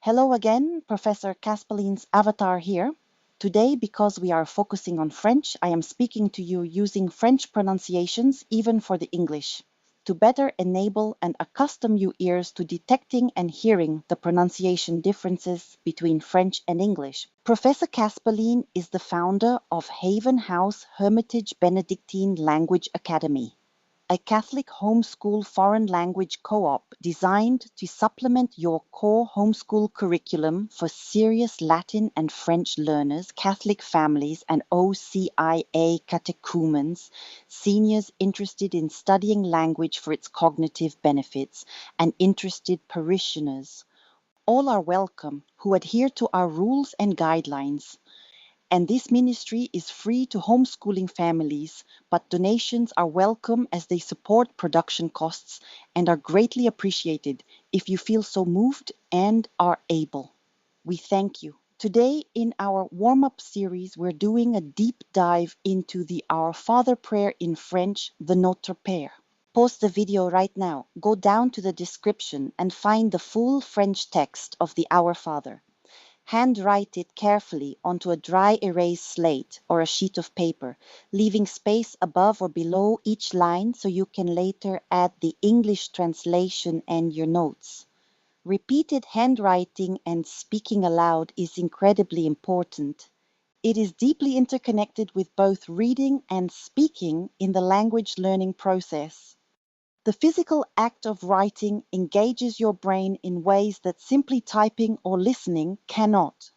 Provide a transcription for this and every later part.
Hello again, Professor Caspaline's avatar here. Today, because we are focusing on French, I am speaking to you using French pronunciations even for the English, to better enable and accustom your ears to detecting and hearing the pronunciation differences between French and English. Professor Caspaline is the founder of Haven House Hermitage Benedictine Language Academy, a Catholic homeschool foreign language co-op designed to supplement your core homeschool curriculum for serious Latin and French learners, Catholic families, and OCIA catechumens, seniors interested in studying language for its cognitive benefits, and interested parishioners. All are welcome who adhere to our rules and guidelines. And this ministry is free to homeschooling families, but donations are welcome as they support production costs and are greatly appreciated if you feel so moved and are able. We thank you. Today in our warm-up series, we're doing a deep dive into the Our Father prayer in French, the Notre Père. Pause the video right now, go down to the description and find the full French text of the Our Father. Handwrite it carefully onto a dry erase slate or a sheet of paper, leaving space above or below each line so you can later add the English translation and your notes. Repeated handwriting and speaking aloud is incredibly important. It is deeply interconnected with both reading and speaking in the language learning process. The physical act of writing engages your brain in ways that simply typing or listening cannot.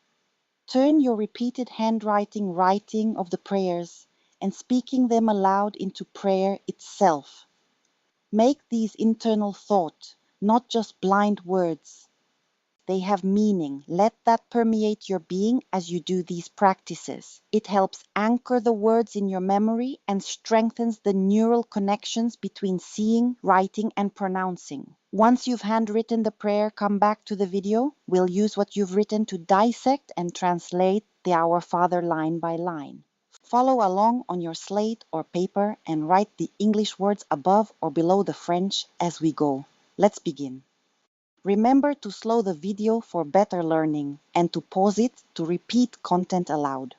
Turn your repeated handwriting writing of the prayers and speaking them aloud into prayer itself. Make these internal thought, not just blind words. They have meaning. Let that permeate your being as you do these practices. It helps anchor the words in your memory and strengthens the neural connections between seeing, writing, and pronouncing. Once you've handwritten the prayer, come back to the video. We'll use what you've written to dissect and translate the Our Father line by line. Follow along on your slate or paper and write the English words above or below the French as we go. Let's begin. Remember to slow the video for better learning and to pause it to repeat content aloud.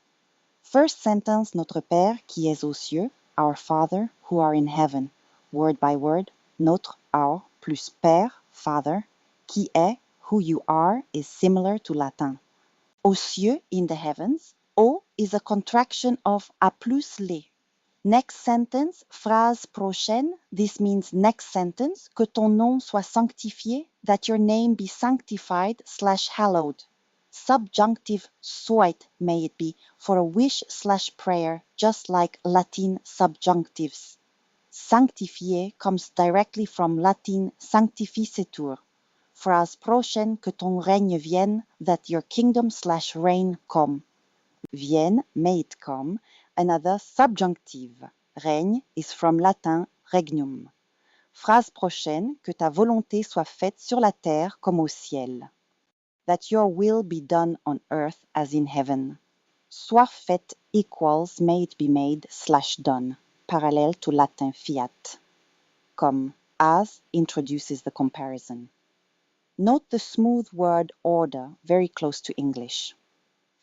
First sentence, Notre Père qui es aux cieux, our Father who are in heaven. Word by word, notre, our, plus Père, Father, qui est, who you are, is similar to Latin. Aux cieux, in the heavens. Au is a contraction of a plus les. Next sentence, phrase prochaine, this means next sentence, que ton nom soit sanctifié, that your name be sanctified/hallowed. Subjunctive soit may it be, for a wish/prayer, just like Latin subjunctives. Sanctifié comes directly from Latin sanctificetur. Phrase prochaine, que ton règne vienne, that your kingdom/reign come. Vienne, may it come. Another subjunctive. Règne is from Latin regnum. Phrase prochaine, que ta volonté soit faite sur la terre comme au ciel. That your will be done on earth as in heaven. Soit faite equals may it be made/done, parallel to Latin fiat. Comme, as introduces the comparison. Note the smooth word order, very close to English.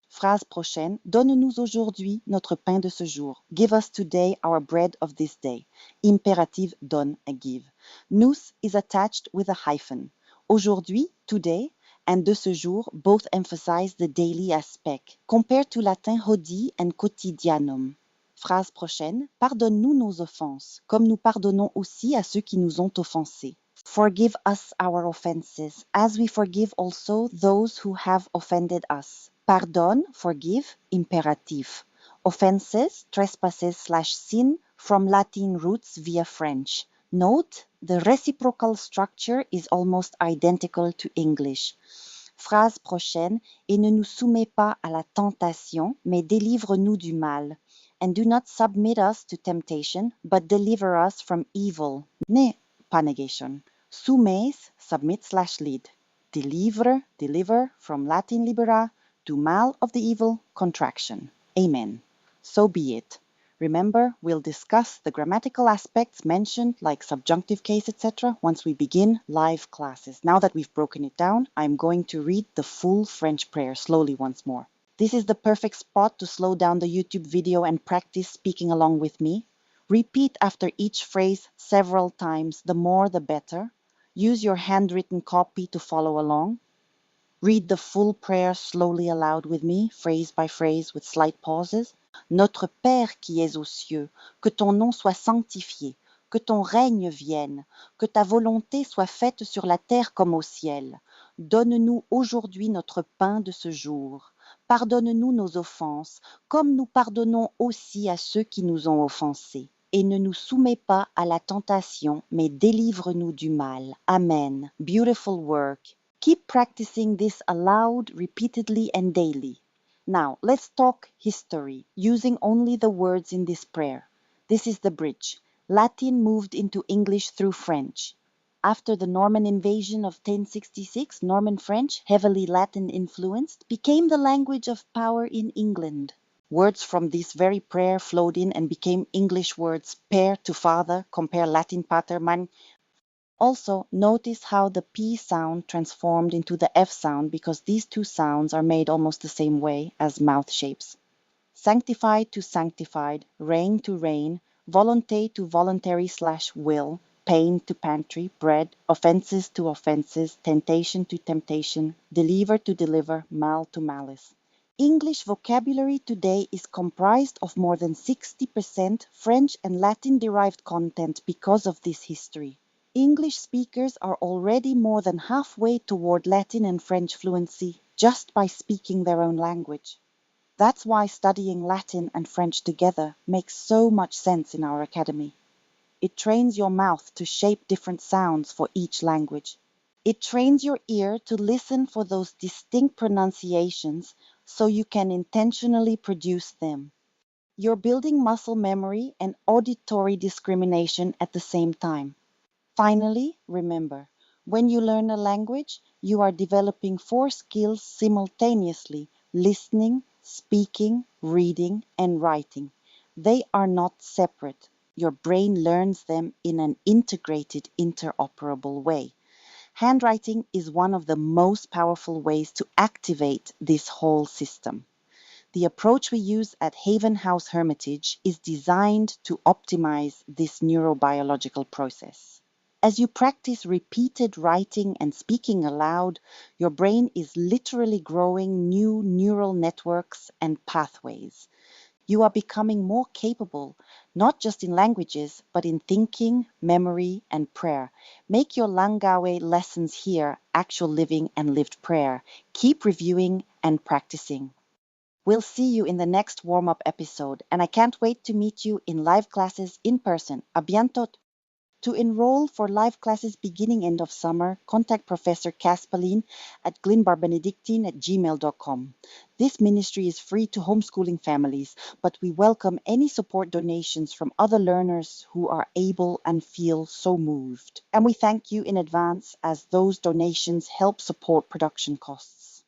Phrase prochaine, Donne-nous aujourd'hui notre pain de ce jour. Give us today our bread of this day. Imperative donne and give. Nous is attached with a hyphen. Aujourd'hui, today, and de ce jour both emphasize the daily aspect, compared to Latin hodie and quotidianum. Phrase prochaine, Pardonne-nous nos offenses, comme nous pardonnons aussi à ceux qui nous ont offensés. Forgive us our offenses, as we forgive also those who have offended us. Pardonne, forgive, imperative. Offenses, trespasses/sin, from Latin roots via French. Note, the reciprocal structure is almost identical to English. Phrase prochaine, et ne nous soumets pas à la tentation, mais délivre-nous du mal. And do not submit us to temptation, but deliver us from evil. Ne, pas negation. Soumets, submit/lead. Deliver, from Latin libera, do mal of the evil, contraction. Amen. So be it. Remember, we'll discuss the grammatical aspects mentioned, like subjunctive case, etc., once we begin live classes. Now that we've broken it down, I'm going to read the full French prayer slowly once more. This is the perfect spot to slow down the YouTube video and practice speaking along with me. Repeat after each phrase several times, the more the better. Use your handwritten copy to follow along. Read the full prayer slowly aloud with me, phrase by phrase with slight pauses. Notre Père qui es aux cieux, que ton nom soit sanctifié, que ton règne vienne, que ta volonté soit faite sur la terre comme au ciel. Donne-nous aujourd'hui notre pain de ce jour. Pardonne-nous nos offenses, comme nous pardonnons aussi à ceux qui nous ont offensés. Et ne nous soumets pas à la tentation, mais délivre-nous du mal. Amen. Beautiful work. Keep practicing this aloud, repeatedly, and daily. Now, let's talk history, using only the words in this prayer. This is the bridge. Latin moved into English through French. After the Norman invasion of 1066, Norman French, heavily Latin influenced, became the language of power in England. Words from this very prayer flowed in and became English words: père to father, compare Latin pater, man. Also, notice how the P sound transformed into the F sound because these two sounds are made almost the same way as mouth shapes. Sanctified to sanctified, reign to reign, volonté to voluntary/will, pain to pantry, bread, offenses to offenses, temptation to temptation, deliver to deliver, mal to malice. English vocabulary today is comprised of more than 60% French and Latin-derived content because of this history. English speakers are already more than halfway toward Latin and French fluency just by speaking their own language. That's why studying Latin and French together makes so much sense in our academy. It trains your mouth to shape different sounds for each language. It trains your ear to listen for those distinct pronunciations so you can intentionally produce them. You're building muscle memory and auditory discrimination at the same time. Finally, remember, when you learn a language, you are developing 4 skills simultaneously: listening, speaking, reading, and writing. They are not separate. Your brain learns them in an integrated, interoperable way. Handwriting is one of the most powerful ways to activate this whole system. The approach we use at Haven House Hermitage is designed to optimize this neurobiological process. As you practice repeated writing and speaking aloud, your brain is literally growing new neural networks and pathways. You are becoming more capable, not just in languages, but in thinking, memory, and prayer. Make your Langawe lessons here actual living and lived prayer. Keep reviewing and practicing. We'll see you in the next warm-up episode, and I can't wait to meet you in live classes in person. A bientôt! To enroll for live classes beginning end of summer, contact Professor Caspaline at glinbarbenedictine@gmail.com. This ministry is free to homeschooling families, but we welcome any support donations from other learners who are able and feel so moved. And we thank you in advance as those donations help support production costs.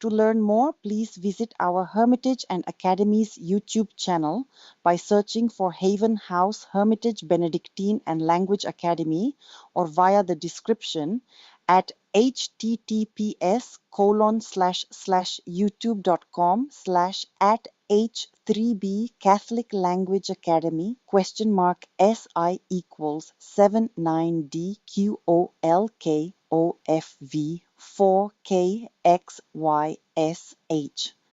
To learn more, please visit our Hermitage and Academy's YouTube channel by searching for Haven House Hermitage Benedictine and Language Academy or via the description at https://youtube.com/@H3B Catholic Language Academy !SI equals 79DQOLKOFV 4KXYSH.